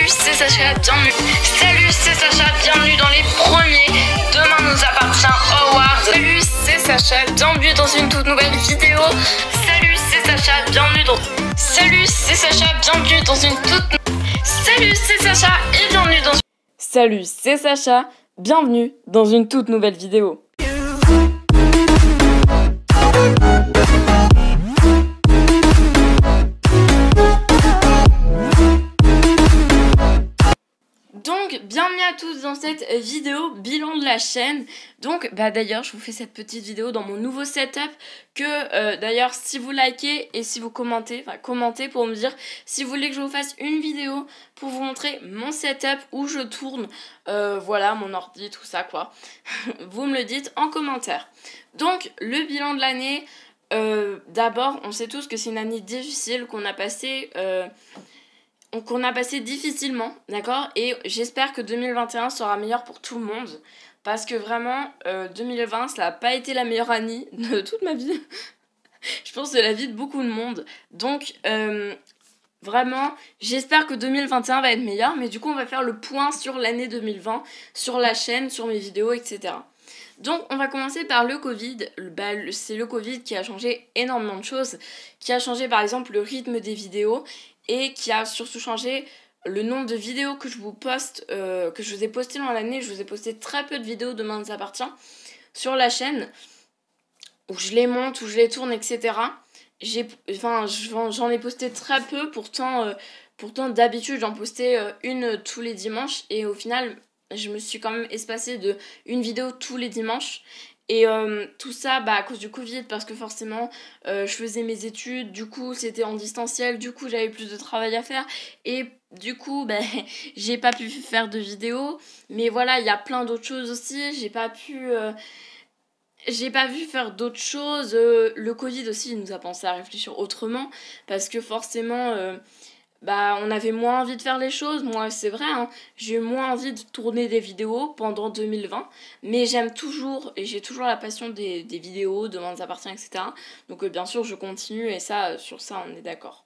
Salut, c'est Sacha, bienvenue. Salut, c'est Sacha, bienvenue dans les premiers Demain nous appartient Awards. Salut, c'est Sacha, bienvenue dans une toute nouvelle vidéo. Salut, c'est Sacha, bienvenue dans... Salut, c'est Sacha, bienvenue dans une toute... Salut, c'est Sacha et bienvenue dans... Salut, c'est Sacha, bienvenue dans une toute nouvelle vidéo. Donc, bienvenue à tous dans cette vidéo bilan de la chaîne. Donc, d'ailleurs, je vous fais cette petite vidéo dans mon nouveau setup que, d'ailleurs, si vous likez et si vous commentez pour me dire si vous voulez que je vous fasse une vidéo pour vous montrer mon setup où je tourne, voilà, mon ordi, tout ça, quoi. Vous me le dites en commentaire. Donc, le bilan de l'année, d'abord, on sait tous que c'est une année difficile qu'on a passée... qu'on a passé difficilement, d'accord? Et j'espère que 2021 sera meilleur pour tout le monde. Parce que vraiment, 2020, ça n'a pas été la meilleure année de toute ma vie. Je pense que c'est la vie de beaucoup de monde. Donc, vraiment, j'espère que 2021 va être meilleur. Mais du coup, on va faire le point sur l'année 2020, sur la chaîne, sur mes vidéos, etc. Donc, on va commencer par le Covid. C'est le Covid qui a changé énormément de choses. Qui a changé, par exemple, le rythme des vidéos. Et qui a surtout changé le nombre de vidéos que je vous poste, que je vous ai posté dans l'année. Je vous ai posté très peu de vidéos de Demain nous appartient sur la chaîne, où je les monte, où je les tourne, etc. J'en ai posté très peu, pourtant d'habitude j'en postais une tous les dimanches. Et au final, je me suis quand même espacée de une vidéo tous les dimanches. Et tout ça à cause du Covid, parce que forcément je faisais mes études, du coup c'était en distanciel, du coup j'avais plus de travail à faire et du coup j'ai pas pu faire de vidéos. Mais voilà, il y a plein d'autres choses aussi, j'ai pas pu faire d'autres choses. Le Covid aussi il nous a pensé à réfléchir autrement, parce que forcément on avait moins envie de faire les choses. Moi, c'est vrai, hein, j'ai eu moins envie de tourner des vidéos pendant 2020. Mais j'aime toujours, et j'ai toujours la passion des vidéos, Demain nous appartient, etc. Donc bien sûr, je continue, et ça, sur ça, on est d'accord.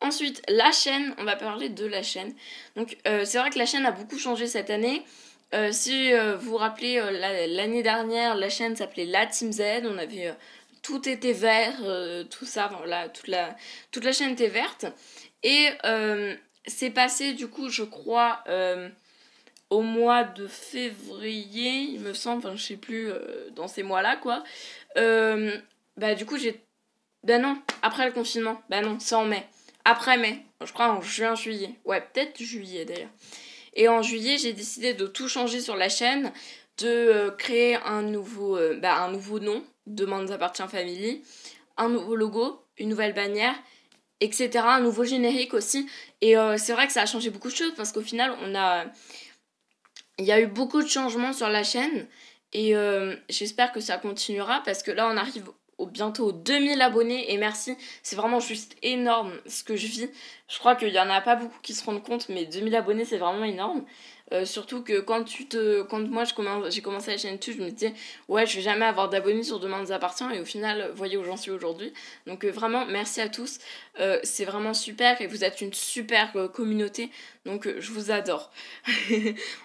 Ensuite, la chaîne, on va parler de la chaîne. Donc c'est vrai que la chaîne a beaucoup changé cette année. Si vous vous rappelez, l'année dernière, la chaîne s'appelait La Team Z. On avait... tout était vert, tout ça, voilà, toute la chaîne était verte. Et c'est passé, du coup, je crois, au mois de février, il me semble, je sais plus, dans ces mois-là, quoi. Du coup, non, après le confinement. Non, c'est en mai. Après mai, je crois en juin, juillet. Ouais, peut-être juillet, d'ailleurs. Et en juillet, j'ai décidé de tout changer sur la chaîne, de créer un nouveau nom, Demain nous appartient Family, un nouveau logo, une nouvelle bannière, etc. Un nouveau générique aussi. Et c'est vrai que ça a changé beaucoup de choses, parce qu'au final, il y a eu beaucoup de changements sur la chaîne. Et j'espère que ça continuera, parce que là, on arrive bientôt aux 2000 abonnés. Et merci, c'est vraiment juste énorme ce que je vis. Je crois qu'il y en a pas beaucoup qui se rendent compte, mais 2000 abonnés, c'est vraiment énorme. Surtout que quand moi j'ai commencé la chaîne YouTube, je me disais ouais, je vais jamais avoir d'abonnés sur Demain nous appartient, et au final voyez où j'en suis aujourd'hui. Donc vraiment merci à tous, c'est vraiment super, et vous êtes une super communauté, donc je vous adore.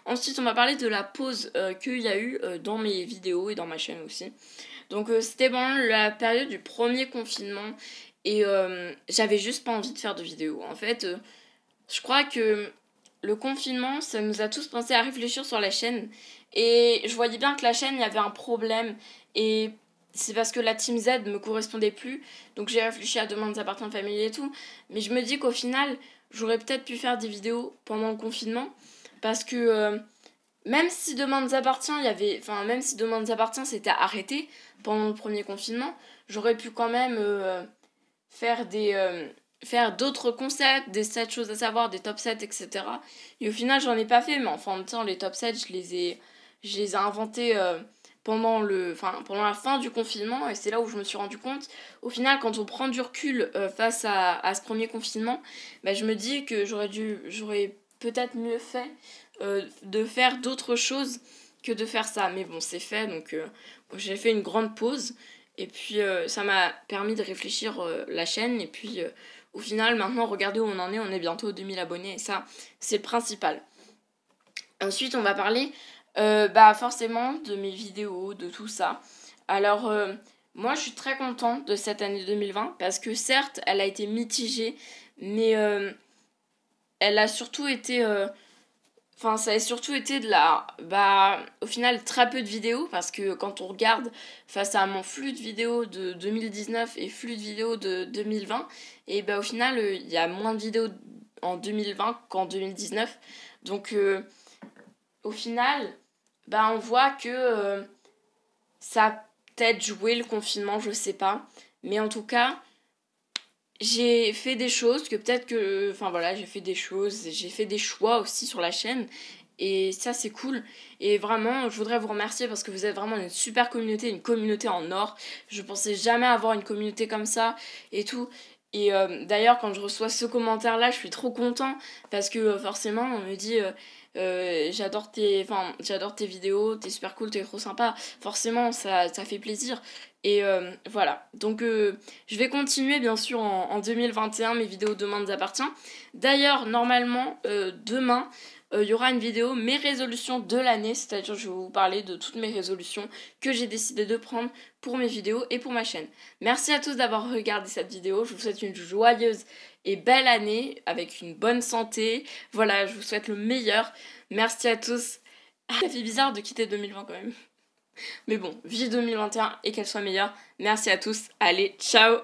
Ensuite on va parler de la pause qu'il y a eu dans mes vidéos et dans ma chaîne aussi. Donc c'était pendant la période du premier confinement, et j'avais juste pas envie de faire de vidéos. En fait je crois que le confinement, ça nous a tous pensé à réfléchir sur la chaîne. Et je voyais bien que la chaîne, il y avait un problème. Et c'est parce que la Team Z me correspondait plus. Donc j'ai réfléchi à Demain nous appartient Family et tout. Mais je me dis qu'au final, j'aurais peut-être pu faire des vidéos pendant le confinement. Parce que même si Demain nous appartient, même si Demain nous appartient, c'était arrêté pendant le premier confinement, j'aurais pu quand même faire d'autres concepts, des 7 choses à savoir, des top 7, etc. Et au final, j'en ai pas fait, mais enfin, en même temps, les top 7, je les ai inventés pendant la fin du confinement, et c'est là où je me suis rendu compte. Au final, quand on prend du recul face à ce premier confinement, je me dis que j'aurais peut-être mieux fait de faire d'autres choses que de faire ça. Mais bon, c'est fait, donc j'ai fait une grande pause. Et puis ça m'a permis de réfléchir la chaîne, et puis au final, maintenant, regardez où on est bientôt 2000 abonnés, et ça, c'est le principal. Ensuite, on va parler forcément de mes vidéos, de tout ça. Alors, moi, je suis très contente de cette année 2020, parce que certes, elle a été mitigée, mais elle a surtout été... ça a surtout été au final, très peu de vidéos, parce que quand on regarde face à mon flux de vidéos de 2019 et flux de vidéos de 2020, et au final, il y a moins de vidéos en 2020 qu'en 2019. Donc, au final, on voit que ça a peut-être joué le confinement, je sais pas. Mais en tout cas, j'ai fait des choses que peut-être que... j'ai fait des choses, j'ai fait des choix aussi sur la chaîne. Et ça, c'est cool. Et vraiment, je voudrais vous remercier parce que vous êtes vraiment une super communauté, une communauté en or. Je pensais jamais avoir une communauté comme ça et tout. Et d'ailleurs, quand je reçois ce commentaire-là, je suis trop content parce que forcément, on me dit... j'adore tes vidéos, t'es super cool, t'es trop sympa. Forcément, ça fait plaisir. Et voilà. Donc, je vais continuer, bien sûr, en 2021, mes vidéos Demain nous appartient. D'ailleurs, normalement, demain, il y aura une vidéo, mes résolutions de l'année. C'est-à-dire, je vais vous parler de toutes mes résolutions que j'ai décidé de prendre pour mes vidéos et pour ma chaîne. Merci à tous d'avoir regardé cette vidéo. Je vous souhaite une joyeuse et belle année avec une bonne santé. Voilà, je vous souhaite le meilleur. Merci à tous. Ça fait bizarre de quitter 2020 quand même. Mais bon, vive 2021 et qu'elle soit meilleure. Merci à tous. Allez, ciao!